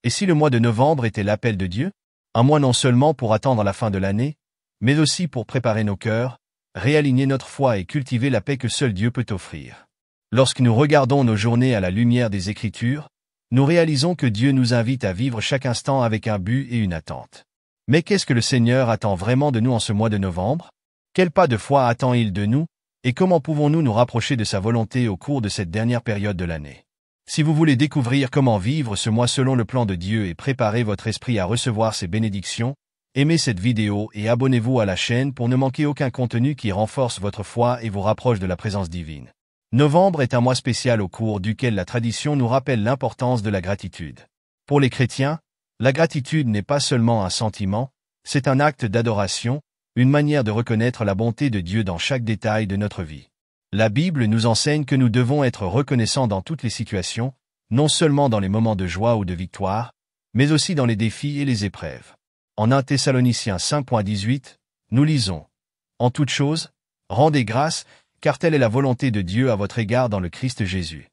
Et si le mois de novembre était l'appel de Dieu, un mois non seulement pour attendre la fin de l'année, mais aussi pour préparer nos cœurs, réaligner notre foi et cultiver la paix que seul Dieu peut offrir. Lorsque nous regardons nos journées à la lumière des Écritures, nous réalisons que Dieu nous invite à vivre chaque instant avec un but et une attente. Mais qu'est-ce que le Seigneur attend vraiment de nous en ce mois de novembre? Quel pas de foi attend-il de nous, et comment pouvons-nous nous rapprocher de sa volonté au cours de cette dernière période de l'année? Si vous voulez découvrir comment vivre ce mois selon le plan de Dieu et préparer votre esprit à recevoir ses bénédictions, aimez cette vidéo et abonnez-vous à la chaîne pour ne manquer aucun contenu qui renforce votre foi et vous rapproche de la présence divine. Novembre est un mois spécial au cours duquel la tradition nous rappelle l'importance de la gratitude. Pour les chrétiens, la gratitude n'est pas seulement un sentiment, c'est un acte d'adoration, une manière de reconnaître la bonté de Dieu dans chaque détail de notre vie. La Bible nous enseigne que nous devons être reconnaissants dans toutes les situations, non seulement dans les moments de joie ou de victoire, mais aussi dans les défis et les épreuves. En 1 Thessaloniciens 5.18, nous lisons « En toute chose, rendez grâce, car telle est la volonté de Dieu à votre égard dans le Christ Jésus. »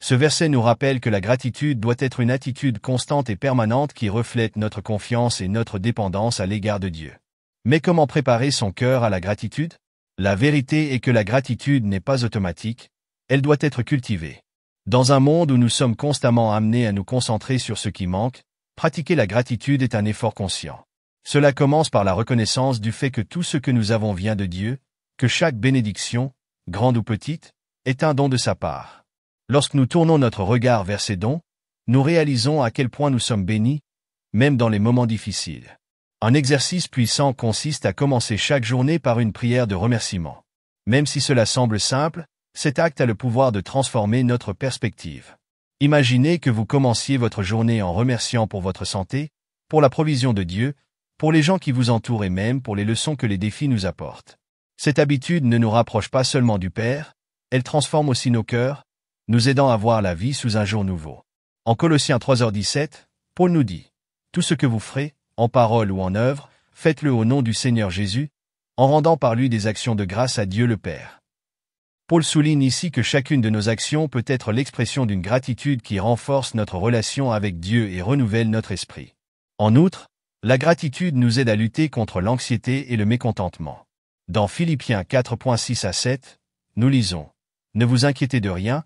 Ce verset nous rappelle que la gratitude doit être une attitude constante et permanente qui reflète notre confiance et notre dépendance à l'égard de Dieu. Mais comment préparer son cœur à la gratitude? La vérité est que la gratitude n'est pas automatique, elle doit être cultivée. Dans un monde où nous sommes constamment amenés à nous concentrer sur ce qui manque, pratiquer la gratitude est un effort conscient. Cela commence par la reconnaissance du fait que tout ce que nous avons vient de Dieu, que chaque bénédiction, grande ou petite, est un don de sa part. Lorsque nous tournons notre regard vers ces dons, nous réalisons à quel point nous sommes bénis, même dans les moments difficiles. Un exercice puissant consiste à commencer chaque journée par une prière de remerciement. Même si cela semble simple, cet acte a le pouvoir de transformer notre perspective. Imaginez que vous commenciez votre journée en remerciant pour votre santé, pour la provision de Dieu, pour les gens qui vous entourent et même pour les leçons que les défis nous apportent. Cette habitude ne nous rapproche pas seulement du Père, elle transforme aussi nos cœurs, nous aidant à voir la vie sous un jour nouveau. En Colossiens 3h17, Paul nous dit « Tout ce que vous ferez, en parole ou en œuvre, faites-le au nom du Seigneur Jésus, en rendant par lui des actions de grâce à Dieu le Père. » Paul souligne ici que chacune de nos actions peut être l'expression d'une gratitude qui renforce notre relation avec Dieu et renouvelle notre esprit. En outre, la gratitude nous aide à lutter contre l'anxiété et le mécontentement. Dans Philippiens 4.6-7, nous lisons « Ne vous inquiétez de rien,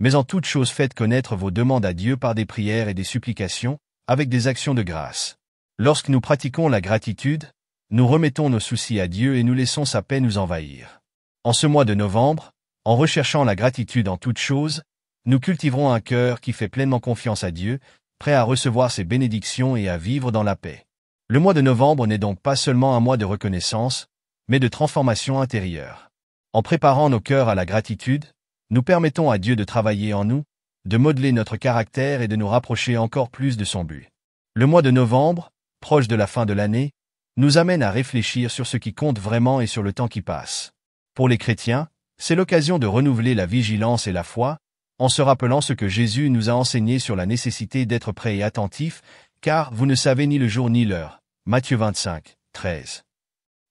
mais en toute chose faites connaître vos demandes à Dieu par des prières et des supplications, avec des actions de grâce. » Lorsque nous pratiquons la gratitude, nous remettons nos soucis à Dieu et nous laissons sa paix nous envahir. En ce mois de novembre, en recherchant la gratitude en toutes choses, nous cultiverons un cœur qui fait pleinement confiance à Dieu, prêt à recevoir ses bénédictions et à vivre dans la paix. Le mois de novembre n'est donc pas seulement un mois de reconnaissance, mais de transformation intérieure. En préparant nos cœurs à la gratitude, nous permettons à Dieu de travailler en nous, de modeler notre caractère et de nous rapprocher encore plus de son but. Le mois de novembre, proche de la fin de l'année, nous amène à réfléchir sur ce qui compte vraiment et sur le temps qui passe. Pour les chrétiens, c'est l'occasion de renouveler la vigilance et la foi, en se rappelant ce que Jésus nous a enseigné sur la nécessité d'être prêt et attentif, car vous ne savez ni le jour ni l'heure. Matthieu 25:13.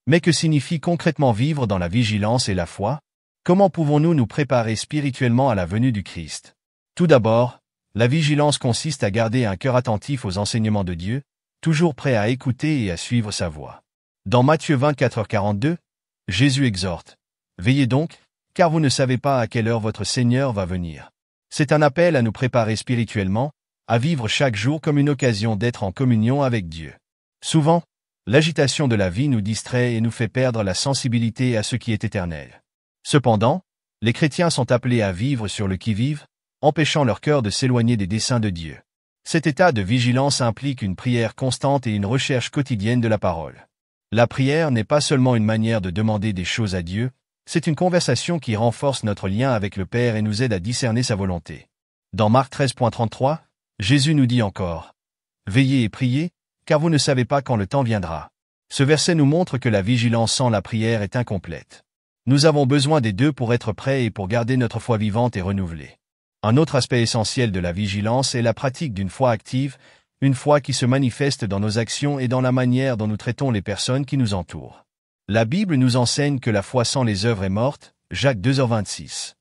Mais que signifie concrètement vivre dans la vigilance et la foi? Comment pouvons-nous nous préparer spirituellement à la venue du Christ? Tout d'abord, la vigilance consiste à garder un cœur attentif aux enseignements de Dieu, toujours prêt à écouter et à suivre sa voix. Dans Matthieu 24h42, Jésus exhorte « Veillez donc, car vous ne savez pas à quelle heure votre Seigneur va venir. » C'est un appel à nous préparer spirituellement, à vivre chaque jour comme une occasion d'être en communion avec Dieu. Souvent, l'agitation de la vie nous distrait et nous fait perdre la sensibilité à ce qui est éternel. Cependant, les chrétiens sont appelés à vivre sur le qui-vive, empêchant leur cœur de s'éloigner des desseins de Dieu. Cet état de vigilance implique une prière constante et une recherche quotidienne de la parole. La prière n'est pas seulement une manière de demander des choses à Dieu, c'est une conversation qui renforce notre lien avec le Père et nous aide à discerner sa volonté. Dans Marc 13.33, Jésus nous dit encore « Veillez et priez, car vous ne savez pas quand le temps viendra. » Ce verset nous montre que la vigilance sans la prière est incomplète. Nous avons besoin des deux pour être prêts et pour garder notre foi vivante et renouvelée. Un autre aspect essentiel de la vigilance est la pratique d'une foi active, une foi qui se manifeste dans nos actions et dans la manière dont nous traitons les personnes qui nous entourent. La Bible nous enseigne que la foi sans les œuvres est morte, Jacques 2h26.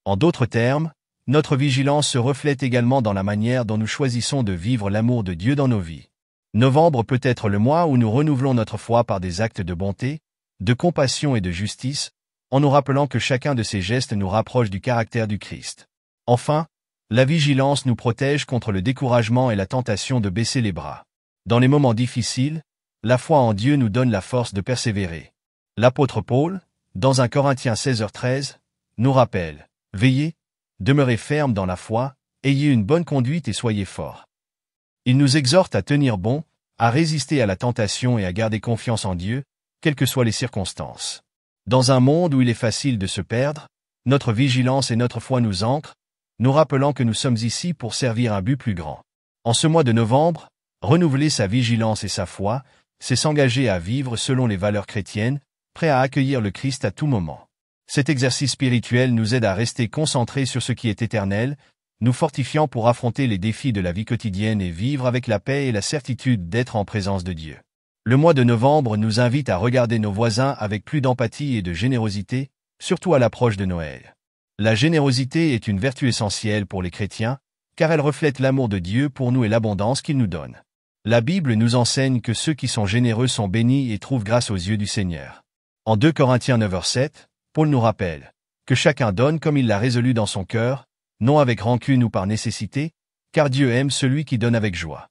En d'autres termes, notre vigilance se reflète également dans la manière dont nous choisissons de vivre l'amour de Dieu dans nos vies. Novembre peut être le mois où nous renouvelons notre foi par des actes de bonté, de compassion et de justice, en nous rappelant que chacun de ces gestes nous rapproche du caractère du Christ. Enfin, la vigilance nous protège contre le découragement et la tentation de baisser les bras. Dans les moments difficiles, la foi en Dieu nous donne la force de persévérer. L'apôtre Paul, dans 1 Corinthiens 16h13, nous rappelle « Veillez, demeurez fermes dans la foi, ayez une bonne conduite et soyez forts. » Il nous exhorte à tenir bon, à résister à la tentation et à garder confiance en Dieu, quelles que soient les circonstances. Dans un monde où il est facile de se perdre, notre vigilance et notre foi nous ancrent, nous rappelant que nous sommes ici pour servir un but plus grand. En ce mois de novembre, renouveler sa vigilance et sa foi, c'est s'engager à vivre selon les valeurs chrétiennes, prêt à accueillir le Christ à tout moment. Cet exercice spirituel nous aide à rester concentrés sur ce qui est éternel, nous fortifiant pour affronter les défis de la vie quotidienne et vivre avec la paix et la certitude d'être en présence de Dieu. Le mois de novembre nous invite à regarder nos voisins avec plus d'empathie et de générosité, surtout à l'approche de Noël. La générosité est une vertu essentielle pour les chrétiens, car elle reflète l'amour de Dieu pour nous et l'abondance qu'il nous donne. La Bible nous enseigne que ceux qui sont généreux sont bénis et trouvent grâce aux yeux du Seigneur. En 2 Corinthiens 9h7, Paul nous rappelle que chacun donne comme il l'a résolu dans son cœur, non avec rancune ou par nécessité, car Dieu aime celui qui donne avec joie.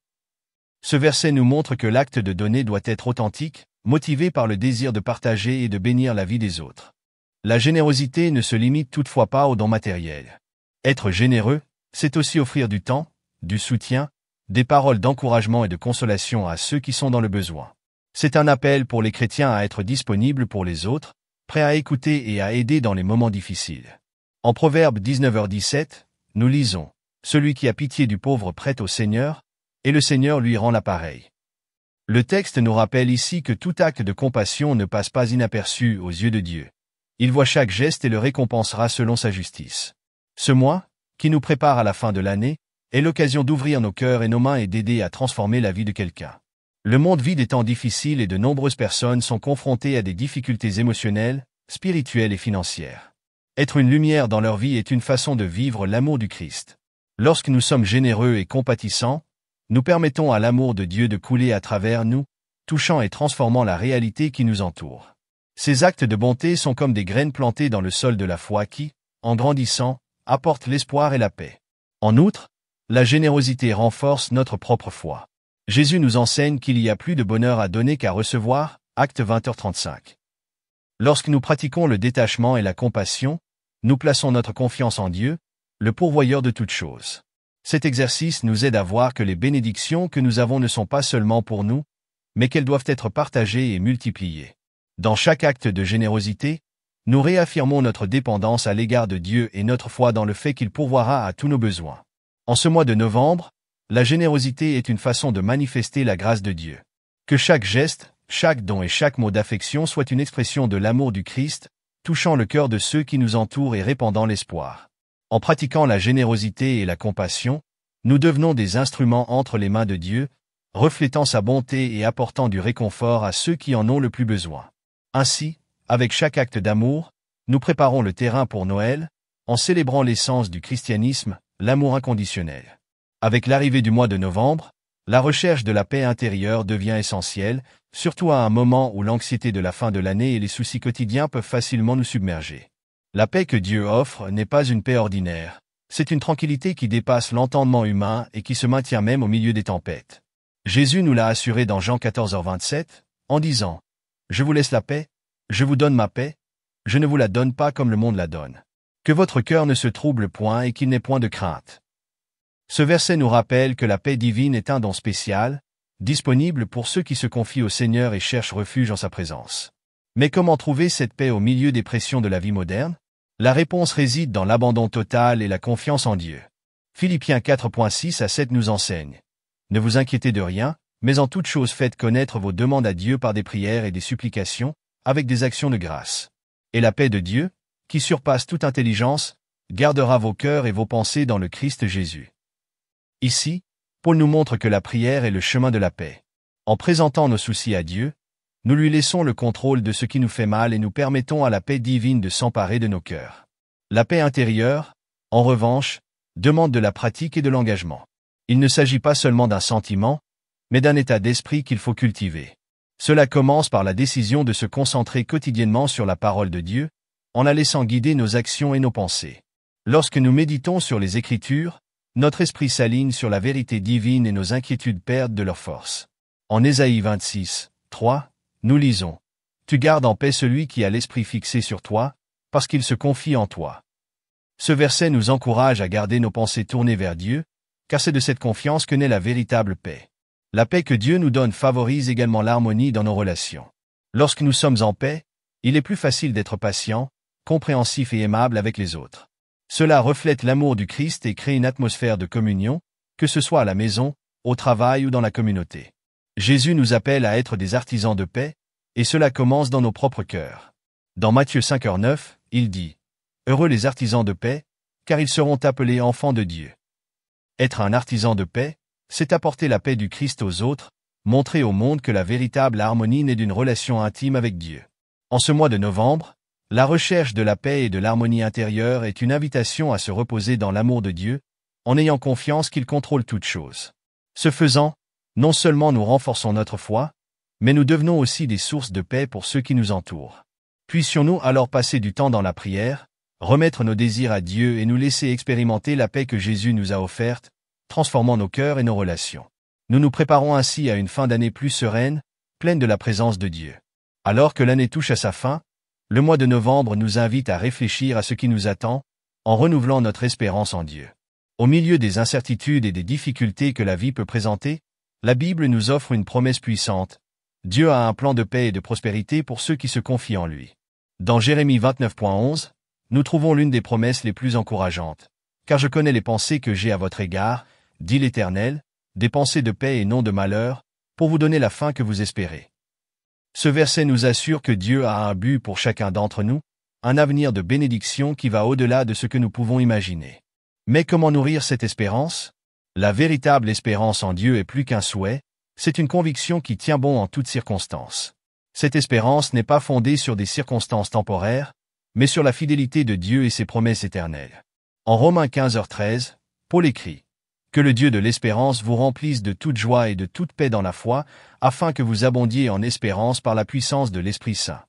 Ce verset nous montre que l'acte de donner doit être authentique, motivé par le désir de partager et de bénir la vie des autres. La générosité ne se limite toutefois pas aux dons matériels. Être généreux, c'est aussi offrir du temps, du soutien, des paroles d'encouragement et de consolation à ceux qui sont dans le besoin. C'est un appel pour les chrétiens à être disponibles pour les autres, prêts à écouter et à aider dans les moments difficiles. En Proverbe 19h17, nous lisons « Celui qui a pitié du pauvre prête au Seigneur, et le Seigneur lui rend l'appareil. » Le texte nous rappelle ici que tout acte de compassion ne passe pas inaperçu aux yeux de Dieu. Il voit chaque geste et le récompensera selon sa justice. Ce mois, qui nous prépare à la fin de l'année, est l'occasion d'ouvrir nos cœurs et nos mains et d'aider à transformer la vie de quelqu'un. Le monde vit des temps difficiles et de nombreuses personnes sont confrontées à des difficultés émotionnelles, spirituelles et financières. Être une lumière dans leur vie est une façon de vivre l'amour du Christ. Lorsque nous sommes généreux et compatissants, nous permettons à l'amour de Dieu de couler à travers nous, touchant et transformant la réalité qui nous entoure. Ces actes de bonté sont comme des graines plantées dans le sol de la foi qui, en grandissant, apportent l'espoir et la paix. En outre, la générosité renforce notre propre foi. Jésus nous enseigne qu'il y a plus de bonheur à donner qu'à recevoir, Acte 20h35. Lorsque nous pratiquons le détachement et la compassion, nous plaçons notre confiance en Dieu, le pourvoyeur de toutes choses. Cet exercice nous aide à voir que les bénédictions que nous avons ne sont pas seulement pour nous, mais qu'elles doivent être partagées et multipliées. Dans chaque acte de générosité, nous réaffirmons notre dépendance à l'égard de Dieu et notre foi dans le fait qu'il pourvoira à tous nos besoins. En ce mois de novembre, la générosité est une façon de manifester la grâce de Dieu. Que chaque geste, chaque don et chaque mot d'affection soit une expression de l'amour du Christ, touchant le cœur de ceux qui nous entourent et répandant l'espoir. En pratiquant la générosité et la compassion, nous devenons des instruments entre les mains de Dieu, reflétant sa bonté et apportant du réconfort à ceux qui en ont le plus besoin. Ainsi, avec chaque acte d'amour, nous préparons le terrain pour Noël, en célébrant l'essence du christianisme, l'amour inconditionnel. Avec l'arrivée du mois de novembre, la recherche de la paix intérieure devient essentielle, surtout à un moment où l'anxiété de la fin de l'année et les soucis quotidiens peuvent facilement nous submerger. La paix que Dieu offre n'est pas une paix ordinaire, c'est une tranquillité qui dépasse l'entendement humain et qui se maintient même au milieu des tempêtes. Jésus nous l'a assuré dans Jean 14h27, en disant « Je vous laisse la paix, je vous donne ma paix, je ne vous la donne pas comme le monde la donne. Que votre cœur ne se trouble point et qu'il n'ait point de crainte. » Ce verset nous rappelle que la paix divine est un don spécial, disponible pour ceux qui se confient au Seigneur et cherchent refuge en sa présence. Mais comment trouver cette paix au milieu des pressions de la vie moderne? La réponse réside dans l'abandon total et la confiance en Dieu. Philippiens 4.6-7 nous enseigne. Ne vous inquiétez de rien, mais en toute chose faites connaître vos demandes à Dieu par des prières et des supplications, avec des actions de grâce. Et la paix de Dieu, qui surpasse toute intelligence, gardera vos cœurs et vos pensées dans le Christ Jésus. Ici, Paul nous montre que la prière est le chemin de la paix. En présentant nos soucis à Dieu, nous lui laissons le contrôle de ce qui nous fait mal et nous permettons à la paix divine de s'emparer de nos cœurs. La paix intérieure, en revanche, demande de la pratique et de l'engagement. Il ne s'agit pas seulement d'un sentiment, mais d'un état d'esprit qu'il faut cultiver. Cela commence par la décision de se concentrer quotidiennement sur la parole de Dieu, en la laissant guider nos actions et nos pensées. Lorsque nous méditons sur les Écritures, notre esprit s'aligne sur la vérité divine et nos inquiétudes perdent de leur force. En Ésaïe 26, 3, nous lisons « Tu gardes en paix celui qui a l'esprit fixé sur toi, parce qu'il se confie en toi. » Ce verset nous encourage à garder nos pensées tournées vers Dieu, car c'est de cette confiance que naît la véritable paix. La paix que Dieu nous donne favorise également l'harmonie dans nos relations. Lorsque nous sommes en paix, il est plus facile d'être patient, compréhensif et aimable avec les autres. Cela reflète l'amour du Christ et crée une atmosphère de communion, que ce soit à la maison, au travail ou dans la communauté. Jésus nous appelle à être des artisans de paix, et cela commence dans nos propres cœurs. Dans Matthieu 5:9, il dit « Heureux les artisans de paix, car ils seront appelés enfants de Dieu. » Être un artisan de paix, c'est apporter la paix du Christ aux autres, montrer au monde que la véritable harmonie naît d'une relation intime avec Dieu. En ce mois de novembre, la recherche de la paix et de l'harmonie intérieure est une invitation à se reposer dans l'amour de Dieu, en ayant confiance qu'il contrôle toutes choses. Ce faisant, non seulement nous renforçons notre foi, mais nous devenons aussi des sources de paix pour ceux qui nous entourent. Puissions-nous alors passer du temps dans la prière, remettre nos désirs à Dieu et nous laisser expérimenter la paix que Jésus nous a offerte, transformant nos cœurs et nos relations. Nous nous préparons ainsi à une fin d'année plus sereine, pleine de la présence de Dieu. Alors que l'année touche à sa fin, le mois de novembre nous invite à réfléchir à ce qui nous attend, en renouvelant notre espérance en Dieu. Au milieu des incertitudes et des difficultés que la vie peut présenter, la Bible nous offre une promesse puissante. Dieu a un plan de paix et de prospérité pour ceux qui se confient en lui. Dans Jérémie 29.11, nous trouvons l'une des promesses les plus encourageantes. « Car je connais les pensées que j'ai à votre égard, dit l'Éternel, des pensées de paix et non de malheur, pour vous donner la fin que vous espérez. » Ce verset nous assure que Dieu a un but pour chacun d'entre nous, un avenir de bénédiction qui va au-delà de ce que nous pouvons imaginer. Mais comment nourrir cette espérance? La véritable espérance en Dieu est plus qu'un souhait, c'est une conviction qui tient bon en toutes circonstances. Cette espérance n'est pas fondée sur des circonstances temporaires, mais sur la fidélité de Dieu et ses promesses éternelles. En Romains 15h13, Paul écrit « Que le Dieu de l'espérance vous remplisse de toute joie et de toute paix dans la foi, afin que vous abondiez en espérance par la puissance de l'Esprit Saint. »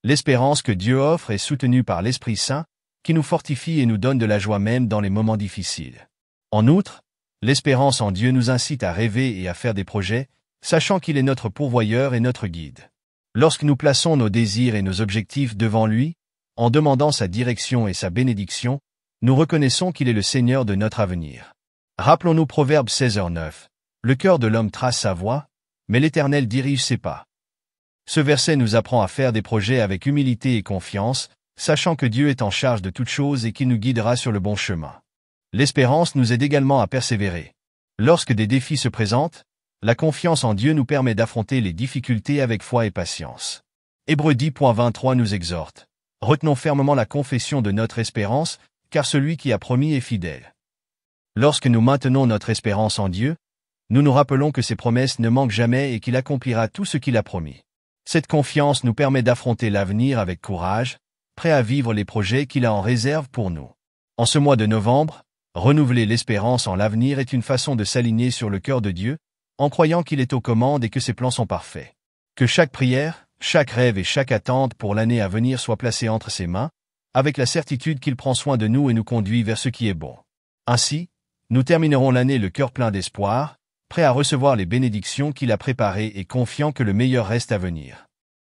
L'espérance que Dieu offre est soutenue par l'Esprit Saint, qui nous fortifie et nous donne de la joie même dans les moments difficiles. En outre, l'espérance en Dieu nous incite à rêver et à faire des projets, sachant qu'il est notre pourvoyeur et notre guide. Lorsque nous plaçons nos désirs et nos objectifs devant lui, en demandant sa direction et sa bénédiction, nous reconnaissons qu'il est le Seigneur de notre avenir. Rappelons-nous Proverbe 16h9. Le cœur de l'homme trace sa voie, mais l'Éternel dirige ses pas. Ce verset nous apprend à faire des projets avec humilité et confiance, sachant que Dieu est en charge de toutes choses et qu'il nous guidera sur le bon chemin. L'espérance nous aide également à persévérer. Lorsque des défis se présentent, la confiance en Dieu nous permet d'affronter les difficultés avec foi et patience. Hébreux 10.23 nous exhorte. Retenons fermement la confession de notre espérance, car celui qui a promis est fidèle. Lorsque nous maintenons notre espérance en Dieu, nous nous rappelons que ses promesses ne manquent jamais et qu'il accomplira tout ce qu'il a promis. Cette confiance nous permet d'affronter l'avenir avec courage, prêt à vivre les projets qu'il a en réserve pour nous. En ce mois de novembre, renouveler l'espérance en l'avenir est une façon de s'aligner sur le cœur de Dieu, en croyant qu'il est aux commandes et que ses plans sont parfaits. Que chaque prière, chaque rêve et chaque attente pour l'année à venir soit placée entre ses mains, avec la certitude qu'il prend soin de nous et nous conduit vers ce qui est bon. Ainsi, nous terminerons l'année le cœur plein d'espoir, prêts à recevoir les bénédictions qu'il a préparées et confiants que le meilleur reste à venir.